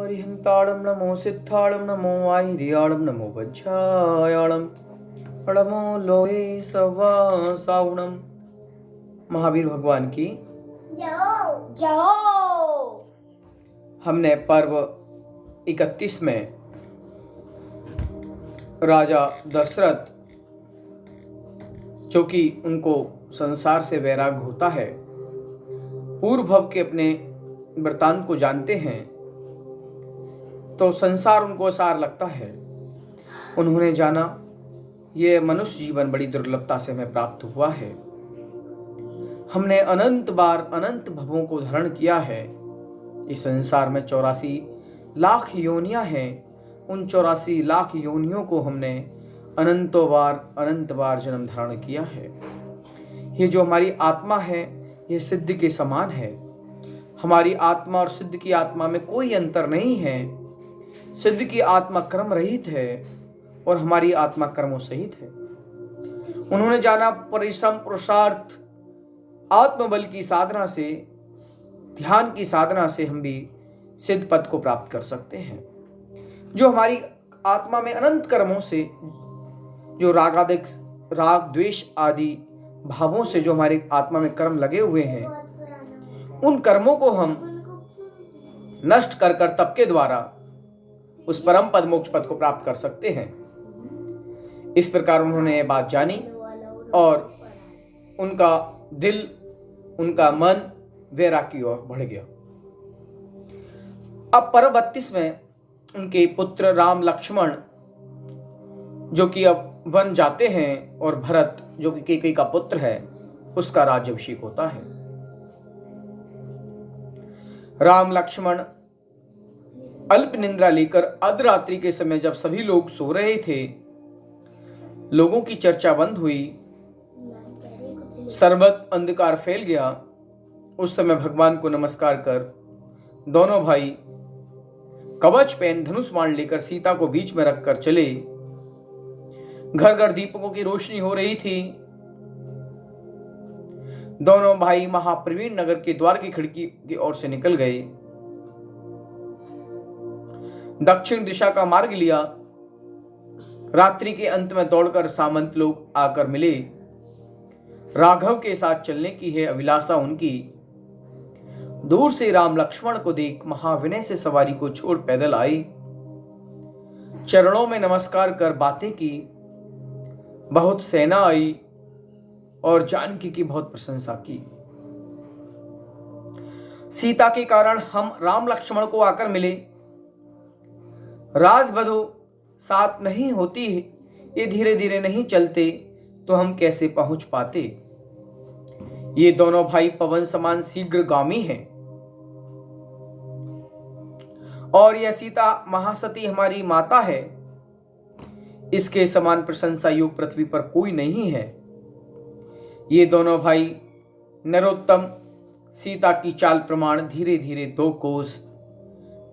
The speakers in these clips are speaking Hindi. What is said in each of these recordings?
हरिहंताणं नमो सिद्धाणं नमो आयर्याणं नमो वज्रायाणं नमो लोहे सवासावणं। महावीर भगवान की जय। हमने पर्व 31 में राजा दशरथ, जो कि उनको संसार से वैराग्य होता है, पूर्व भव के अपने वृतांत को जानते हैं, तो संसार उनको सार लगता है। उन्होंने जाना ये मनुष्य जीवन बड़ी दुर्लभता से हमें प्राप्त हुआ है। हमने अनंत बार अनंत भवों को धारण किया है। इस संसार में 84 लाख योनियां हैं। उन 84 लाख योनियों को हमने अनंत बार जन्म धारण किया है। ये जो हमारी आत्मा है, ये सिद्ध के समान है। हमारी आत्मा और सिद्ध की आत्मा में कोई अंतर नहीं है। सिद्ध की आत्मा कर्म रहित है और हमारी आत्मा कर्मों सहित है। उन्होंने जाना परिश्रम, पुरुषार्थ, आत्मबल की साधना से, ध्यान की साधना से हम भी सिद्ध पद को प्राप्त कर सकते हैं। जो हमारी आत्मा में अनंत कर्मों से, जो राग द्वेष आदि भावों से जो हमारी आत्मा में कर्म लगे हुए हैं, उन कर्मों को हम नष्ट कर तप के द्वारा उस परम पद मोक्ष पद को प्राप्त कर सकते हैं। इस प्रकार उन्होंने ये बात जानी और उनका दिल, उनका मन वैराग्य की ओर बढ़ गया। अब पर्व 32 में उनके पुत्र राम लक्ष्मण, जो कि अब वन जाते हैं, और भरत, जो कि कैकेयी का पुत्र है, उसका राज्याभिषेक होता है। राम लक्ष्मण अल्प निंद्रा लेकर अर्धरात्रि के समय, जब सभी लोग सो रहे थे, लोगों की चर्चा बंद हुई, सर्वत्र अंधकार फैल गया, उस समय भगवान को नमस्कार कर दोनों भाई कवच पहन धनुष बाण लेकर सीता को बीच में रखकर चले। घर घर दीपकों की रोशनी हो रही थी। दोनों भाई महाप्रवीण नगर के द्वार की खिड़की की ओर से निकल गए। दक्षिण दिशा का मार्ग लिया। रात्रि के अंत में दौड़कर सामंत लोग आकर मिले। राघव के साथ चलने की है अभिलाषा उनकी। दूर से राम लक्ष्मण को देख महाविनय से सवारी को छोड़ पैदल आई। चरणों में नमस्कार कर बातें की। बहुत सेना आई और जानकी की बहुत प्रशंसा की। सीता के कारण हम राम लक्ष्मण को आकर मिले। राजवधू साथ नहीं होती, ये धीरे धीरे नहीं चलते तो हम कैसे पहुंच पाते। ये दोनों भाई पवन समान शीघ्रगामी हैं, और यह सीता महासती हमारी माता है। इसके समान प्रशंसा योग पृथ्वी पर कोई नहीं है। ये दोनों भाई नरोत्तम सीता की चाल प्रमाण धीरे धीरे 2 कोस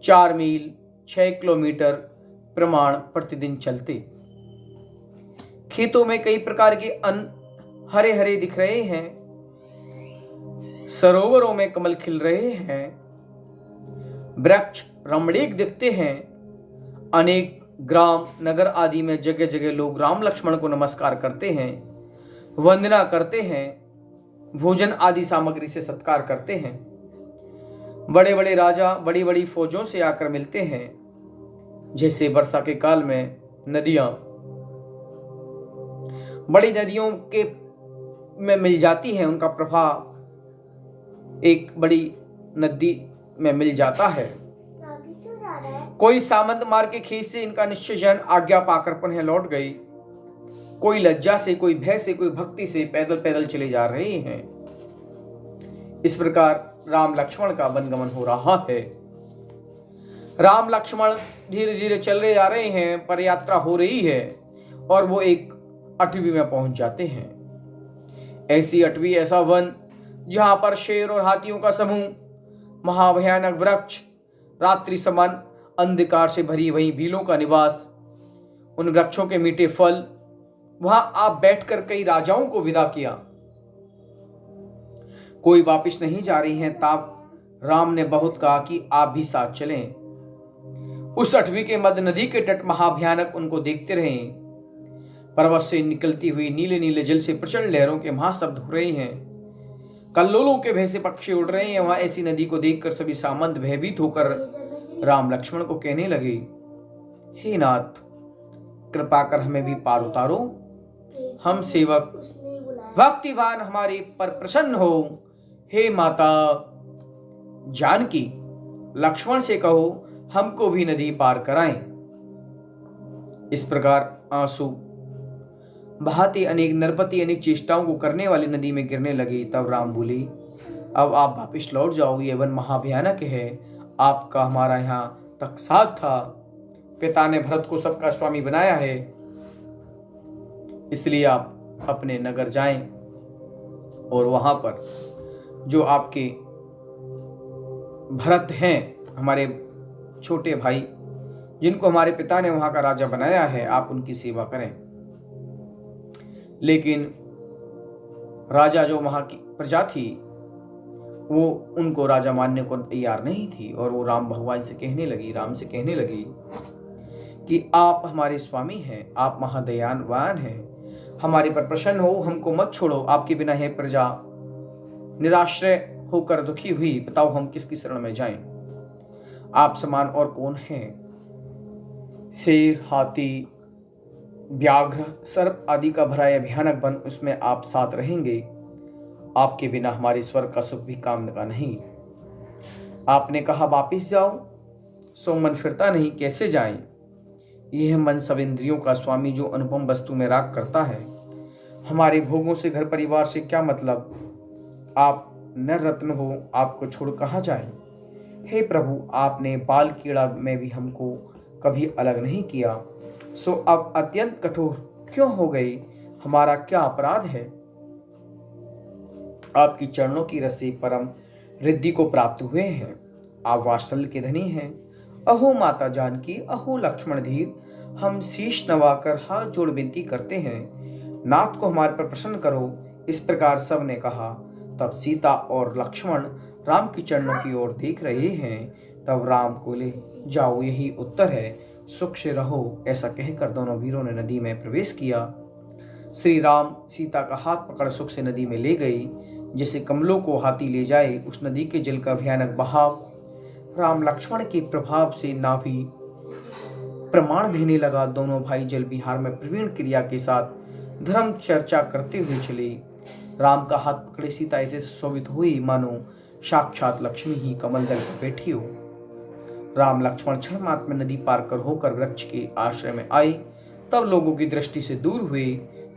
4 मील 6 किलोमीटर प्रमाण प्रतिदिन चलते। खेतों में कई प्रकार के अन्न हरे हरे दिख रहे हैं। सरोवरों में कमल खिल रहे हैं। वृक्ष रमणीक दिखते हैं। अनेक ग्राम नगर आदि में जगह जगह लोग राम लक्ष्मण को नमस्कार करते हैं, वंदना करते हैं, भोजन आदि सामग्री से सत्कार करते हैं। बड़े बड़े राजा बड़ी बड़ी फौजों से आकर मिलते हैं। जैसे वर्षा के काल में नदियां बड़ी नदियों के में मिल जाती हैं, उनका प्रभाव एक बड़ी नदी में मिल जाता है। कोई सामंत मार्ग के खेत से इनका निश्चय जन आज्ञा पाकर पुनः लौट गई। कोई लज्जा से, कोई भय से, कोई भक्ति से पैदल पैदल चले जा रहे हैं। इस प्रकार राम लक्ष्मण का वनगमन हो रहा है। राम लक्ष्मण धीरे धीरे चल रहे जा रहे हैं, पर यात्रा हो रही है और वो एक अटवी में पहुंच जाते हैं। ऐसी अटवी, ऐसा वन जहां पर शेर और हाथियों का समूह, महाभयानक वृक्ष, रात्रि समान अंधकार से भरी वही भीलों का निवास, उन वृक्षों के मीठे फल, वहां आप बैठकर कई राजाओं को विदा किया। कोई वापिस नहीं जा रही हैं, तब राम ने बहुत कहा कि आप भी साथ चलें। उस अटवी के मध्य नदी के तट महाभयानक उनको देखते रहे। पर्वत से निकलती हुई नीले नीले जल से प्रचंड लहरों के महाशब्द हो रहे हैं। कल्लोलों के भय से पक्षी उड़ रहे हैं। वहां ऐसी नदी को देखकर सभी सामंत भयभीत होकर राम लक्ष्मण को कहने लगे, हे नाथ, कृपा कर हमें भी पार उतारो। हम सेवक भक्तिवान हमारे पर प्रसन्न हो। हे माता जानकी, लक्ष्मण से कहो हमको भी नदी पार कराएं। इस प्रकार आंसू बहाते अनेक नरपति अनेक चेष्टाओं को करने वाली नदी में गिरने लगे। तब राम बोले, अब आप वापिस लौट जाओ, ये वन महाभयानक है। आपका हमारा यहाँ तक साथ था। पिता ने भरत को सबका स्वामी बनाया है, इसलिए आप अपने नगर जाएं और वहां पर जो आपके भरत हैं, हमारे छोटे भाई, जिनको हमारे पिता ने वहां का राजा बनाया है, आप उनकी सेवा करें। लेकिन राजा जो वहां की प्रजा थी वो उनको राजा मानने को तैयार नहीं थी और वो राम भगवान से कहने लगी कि आप हमारे स्वामी हैं, आप महादयावान हैं, हमारे पर प्रसन्न हो, हमको मत छोड़ो। आपके बिना है प्रजा निराश्रय होकर दुखी हुई, बताओ हम किसकी शरण में जाएं। आप समान और कौन है? शेर, हाथी, व्याघ्र, सर्प आदि का भरा यह भयानक वन, उसमें आप साथ रहेंगे। आपके बिना हमारे स्वर्ग का सुख भी काम का नहीं। आपने कहा वापिस जाओ, सो मन फिरता नहीं, कैसे जाएं? यह मन सब इंद्रियों का स्वामी जो अनुपम वस्तु में राग करता है। हमारे भोगों से, घर परिवार से क्या मतलब? आप नर रत्न हो, आपको छोड़ कहाँ जाएं? हे प्रभु, आपने बाल कीड़ा में भी हमको कभी अलग नहीं किया, सो अब अत्यंत कठोर क्यों हो गई? हमारा क्या अपराध है? आपकी चरणों की रस्सी परम रिद्धि को प्राप्त हुए हैं। आप वात्सल्य के धनी हैं। अहो माता जानकी, अहो लक्ष्मण धीर, हम शीश नवाकर हाथ जोड़ विनती करते हैं, नाथ को हमारे पर प्रसन्न करो। इस प्रकार सब ने कहा। तब सीता और लक्ष्मण राम की चरणों की ओर देख रहे हैं। तब राम बोले, जाओ यही उत्तर है, सुख से रहो। ऐसा कहकर दोनों वीरों ने नदी में प्रवेश किया। श्री राम सीता का हाथ पकड़ सुख से नदी में ले गई, जैसे कमलों को हाथी ले जाए। उस नदी के जल का भयानक बहाव राम लक्ष्मण के प्रभाव से नाभि प्रमाण बहने लगा। दोनों भाई जल विहार में प्रवीण क्रिया के साथ धर्म चर्चा करते हुए चले। राम का हाथ पकड़े सीता ऐसे सुशोभित हुई मानो साक्षात लक्ष्मी ही कमल दल पर बैठी हो। राम लक्ष्मण क्षण मात्र में नदी पार कर होकर वृक्ष के आश्रय में आए। तब लोगों की दृष्टि से दूर हुए।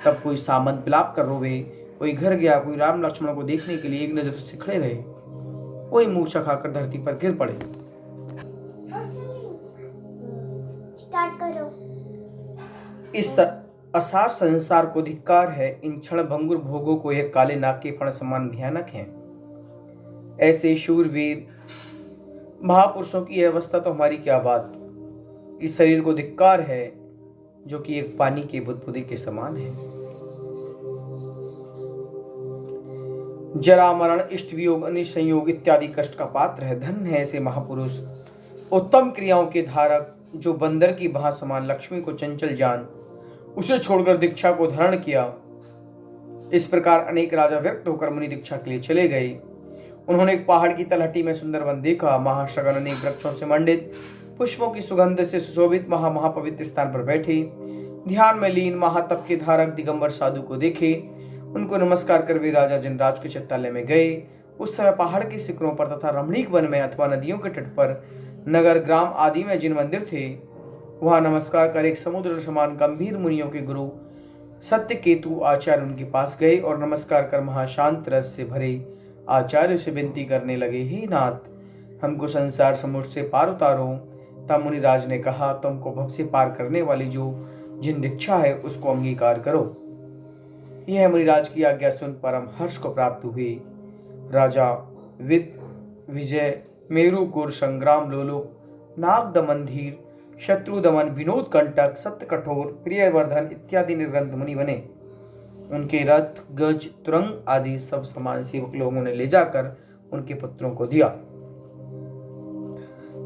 तब कोई सामंत विलाप कर रोवे, कोई घर गया, कोई राम लक्ष्मण को देखने के लिए एक नजर से खड़े रहे, कोई मूर्छा खाकर धरती पर गिर पड़े। स्टार्ट करो। इस असार संसार को धिक्कार है। इन क्षण भंगुर भोगों को यह काले नाग के फण समान भयानक है। ऐसे शूरवीर महापुरुषों की यह अवस्था तो हमारी क्या बात। इस शरीर को धिक्कार है जो कि एक पानी के बुदबुदे के समान है। जरा मरण, इष्ट वियोग, अनिसंयोग इत्यादि कष्ट का पात्र है। धन्य है ऐसे महापुरुष, उत्तम क्रियाओं के धारक, जो बंदर की भांति समान लक्ष्मी को चंचल जान उसे छोड़कर दीक्षा को धारण किया। इस प्रकार अनेक राजा व्यक्त होकर मुनि दीक्षा के लिए चले गए। उन्होंने एक पहाड़ की तलहटी में सुंदर वन देखा। महाशगन अनेक वृक्षों से मंडित, पुष्पों की सुगंध से सुशोभित महापवित्र स्थान पर बैठे ध्यान में लीन महातप के धारक दिगंबर साधु को देखे। उनको नमस्कार कर वे राजा जनराज के चित्तालय में गए। उस समय पहाड़ के शिखरों पर तथा रमणीक वन में अथवा नदियों के तट पर, नगर ग्राम आदि में जिन मंदिर थे, वहां नमस्कार कर एक समुद्र समान गंभीर मुनियों के गुरु सत्य केतु आचार्य उनके पास गए और नमस्कार कर महाशांत रस से भरे आचार्य से विनती करने लगे, हे नाथ, हमको संसार समुद्र से पार उतारो। तब मुनिराज ने कहा, तुमको भव से पार करने वाली जो जिन दीक्षा है उसको अंगीकार करो। यह मुनिराज की आज्ञा सुन परम हर्ष को प्राप्त हुए। राजा विजय, मेरुकुर, संग्राम लोलुप, नाग दमन धीर, शत्रु दमन, विनोद कंटक, सत्य कठोर, प्रियवर्धन इत्यादि निर्ग्रंथ मुनि बने। उनके रथ, गज, तुरंग आदि सब समान सेवक लोगों ने ले जाकर उनके पुत्रों को दिया।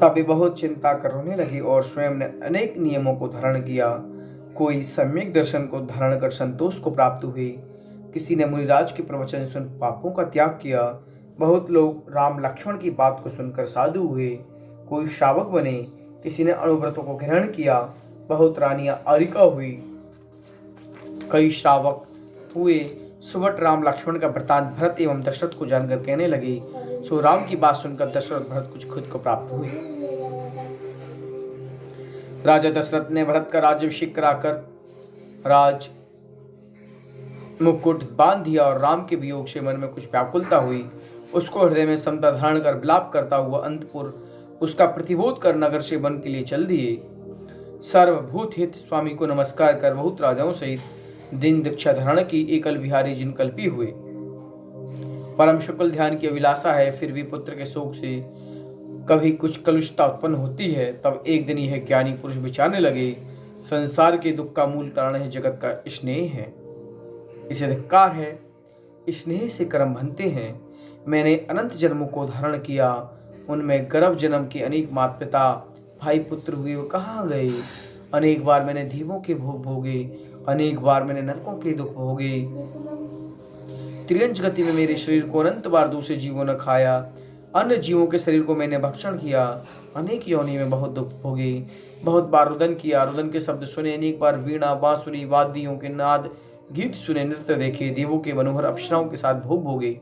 तब वे बहुत चिंता कर रोने लगे और स्वयं ने अनेक नियमों को धारण किया। कोई सम्यक दर्शन को धारण कर संतोष को प्राप्त हुए, किसी ने मुनिराज के प्रवचन सुन पापों का त्याग किया, बहुत लोग राम लक्ष्मण की बात को सुनकर साधु हुए, कोई श्रावक बने, किसी ने अनुव्रतों को ग्रहण किया, बहुत रानियां आरिका हुई, कई श्रावक हुए। सुबह राम लक्ष्मण का वृतांत भरत एवं दशरथ को जानकर कहने लगे। सो राम की बात सुनकर दशरथ भरत कुछ खुद को प्राप्त हुए। राजा दशरथ ने भरत का राज्याभिषेक कराकर राज मुकुट बांध दिया और राम के वियोग से मन में कुछ व्याकुलता हुई। उसको हृदय में समता धारण कर विलाप करता हुआ अंतपुर उसका प्रतिबोध कर नगर से वन के लिए चल दिए। सर्वभूत हित स्वामी को नमस्कार कर बहुत राजाओं सहित दिन दीक्षा धारण की एकल बिहारी जिन कल्पी हुए। परम शुक्ल ध्यान की अभिलाषा है, फिर भी पुत्र के शोक से कभी कुछ कलुषता उत्पन्न होती है। तब एक दिन यह ज्ञानी पुरुष विचारने लगे, संसार के दुख का मूल कारण है जगत का स्नेह है, इसे धिक्कार है। स्नेह से कर्म बनते हैं। मैंने अनंत जन्मों को धारण किया, उनमें गर्भ जन्म के अनेक माता पिता भाई पुत्र हुए, वो कहाँ गए? अनेक बार मैंने दीवों के भोग भोगे, अनेक बार मैंने नरकों के दुख भोगे। त्रियंच गति में मेरे शरीर को अनंत बार दूसरे जीवों ने खाया, अन्य जीवों के शरीर को मैंने भक्षण किया, अनेक योनि में बहुत दुख भोगे। बहुत बार रुदन किया, रुदन के शब्द सुने, अनेक बार वीणा बांसुरी वाद्यों के नाद गीत सुने, नृत्य देखे, देवों के मनोहर अप्सराओं के साथ भोग भोगे।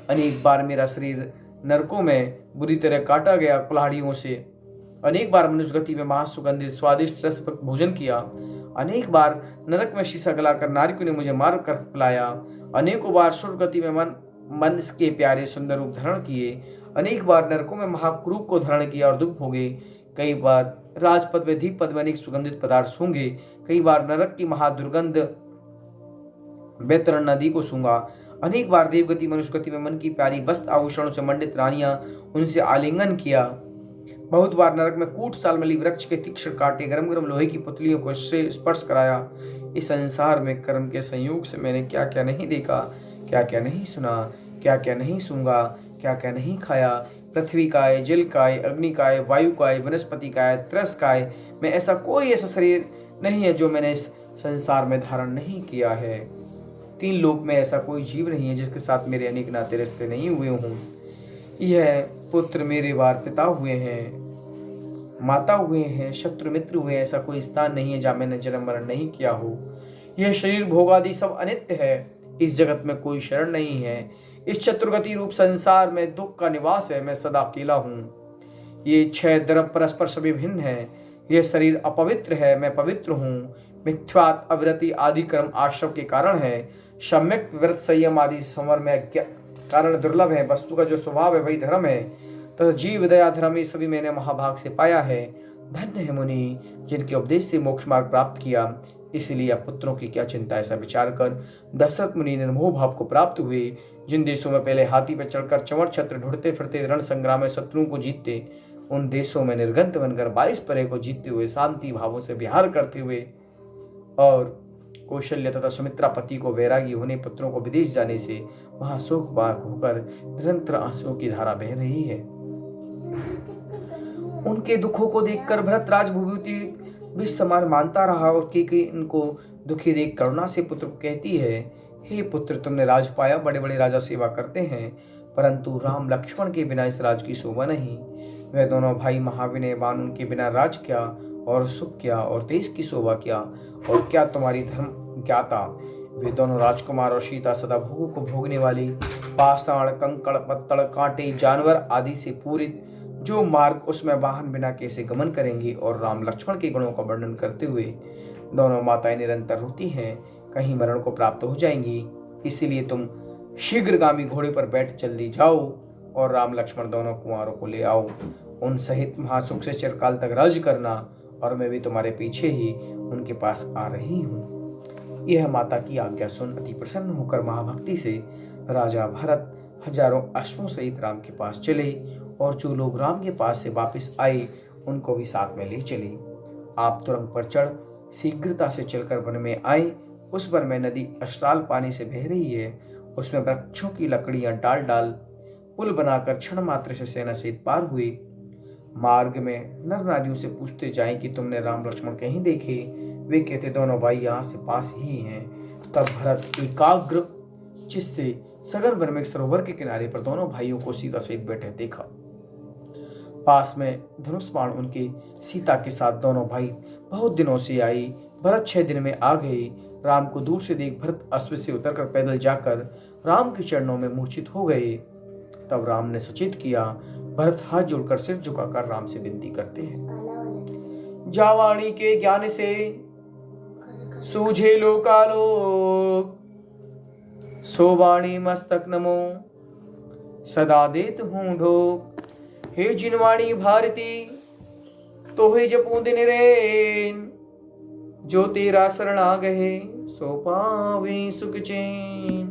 अनेक बार मेरा शरीर नरकों में बुरी तरह काटा गया कुल्हाड़ियों से, अनेक बार मनुष्य गति में महासुगंधित स्वादिष्ट रसपक भोजन किया, अनेक बार नरक में शीशा गलाकर नारियों ने मुझे मार कर पिलाया, अनेकों बार सुर गति में मन के प्यारे सुंदर रूप धारण किए, अनेक बार नरकों में महाक्रूप को धारण किया और दुख भोगे। कई बार राजपद में दीप पद में अनेक सुगंधित पदार्थ सूंघे, कई बार नरक की महादुर्गंध बैतरण नदी को सूंघा, अनेक बार देवगति मनुष्य गति में मन की प्यारी वस्त्र आभूषणों से मंडित रानियां उनसे आलिंगन किया। बहुत बार नरक में कूट सालमली वृक्ष के तीक्ष्ण काटे, गरम गरम लोहे की पुतलियों को से स्पर्श कराया। इस संसार में कर्म के संयोग से मैंने क्या क्या नहीं देखा, क्या क्या नहीं सुना, क्या क्या नहीं सूंघा, क्या क्या नहीं खाया। पृथ्वी का है, जल का है, अग्नि का है, वायु का है, वनस्पति का है, त्रस का है, मैं ऐसा कोई ऐसा शरीर नहीं है जो मैंने इस संसार में धारण नहीं किया है। तीन लोक में ऐसा कोई जीव नहीं है जिसके साथ मेरे अनेक नाते रिश्ते नहीं हुए हों। यह पुत्र मेरे बार पिता हुए हैं, माता हुए हैं, शत्रु मित्र हुए, ऐसा कोई स्थान नहीं है जहाँ मैंने जन्म मरण नहीं किया हो। यह शरीर भोगादि सब अनित्य है, इस जगत में कोई शरण नहीं है। इस चतुर्गति रूप संसार में दुख का निवास है, मैं सदा अकेला हूँ। ये 6 द्रव परस्पर सभी भिन्न है। यह शरीर अपवित्र है, मैं पवित्र हूँ। मिथ्यात अविरति आदि कर्म आश्रम के कारण है। सम्यक व्रत संयम आदि समर में कारण दुर्लभ है। वस्तु का जो स्वभाव है वही धर्म है, तथा जीव दया धर्म ये सभी मैंने महाभाग से पाया है। धन्य है मुनि जिनके उपदेश से मोक्ष मार्ग प्राप्त किया। इसीलिए अब पुत्रों की क्या चिंता, ऐसा विचार कर दशरथ मुनि निर्मोह भाव को प्राप्त हुए। जिन देशों में पहले हाथी पर चढ़कर चंवर छत्र ढूंढते फिरते रण संग्राम में शत्रुओं को जीतते, उन देशों में निर्गंत बनकर 22 परे को जीतते हुए शांति भावों से विहार करते हुए और कौशल्य तथा सुमित्रा पति को वैरागी होने पुत्रों को विदेश जाने से वहां शोक बाक होकर निरंतर आंसुओं की धारा बह रही है। उनके दुखों को देखकर भरत राजभूति विष समान मानता रहा और की इनको दुखी देख करुणा से पुत्र को कहती है, हे पुत्र, तुमने राज पाया, बड़े बड़े राजा सेवा करते हैं, परंतु राम लक्ष्मण के बिना इस राज की शोभा नहीं। वे दोनों भाई महाविनयवान, उनके बिना राज क्या और सुख क्या और देश की शोभा क्या, और क्या तुम्हारी धर्म ज्ञाता। वे दोनों राजकुमार और सीता सदा भोगों को भोगने वाली, पाषाण कंकड़ पत्तड़ कांटे जानवर आदि से पूरित जो मार्ग उसमें वाहन बिना कैसे गमन करेंगे। और राम लक्ष्मण के गुणों का वर्णन करते हुए दोनों माताएं निरंतर रोती हैं, कहीं मरण को प्राप्त हो जाएंगी, इसीलिए तुम शीघ्रगामी घोड़े पर बैठ जल्दी जाओ और राम लक्ष्मण दोनों कुंवारों को ले आओ। उन सहित महासुख से चिरकाल तक राज करना, और मैं भी तुम्हारे पीछे ही उनके पास आ रही हूँ। यह माता की आज्ञा सुन अति प्रसन्न होकर महाभक्ति से राजा भरत हजारों अश्वों सहित राम के पास चले, और जो लोग राम के पास से वापस आए उनको भी साथ में ले चले। आप तुरंग पर चढ़ शीघ्रता से चलकर वन में आए। उस वन में नदी अश्राल पानी से बह रही है, उसमें वृक्षों की लकड़ियां डाल डाल पुल बनाकर क्षण मात्र से सेना सहित पार हुए। मार्ग में नर नारियों से पूछते जाएं कि तुमने राम लक्ष्मण कहीं देखे। वे कहते दोनों भाई यहाँ से पास ही हैं। तब भरत एकाग्र चित्त से सघन वन में एक सरोवर के किनारे पर दोनों भाइयों को सीता सहित बैठे देखा। पास में धनुष बाण उनके सीता के साथ दोनों भाई बहुत दिनों से आई। भरत 6 दिन में आ गए। राम को दूर से देख भरत अश्व से उतरकर पैदल जाकर राम के चरणों में मूर्छित हो गए। तब राम ने सचेत किया। भरत हाथ जोड़कर सिर झुकाकर राम से विनती करते हैं, जावाणी के ज्ञान से सूझे लोकालोक, सोवाणी मस्तक नमो सदा देत हूँ ढोक। हे जिनवाणी भारती तो हे जपू दिन रेन, जो तेरा शरण आ गए सो पावे सुख चैन।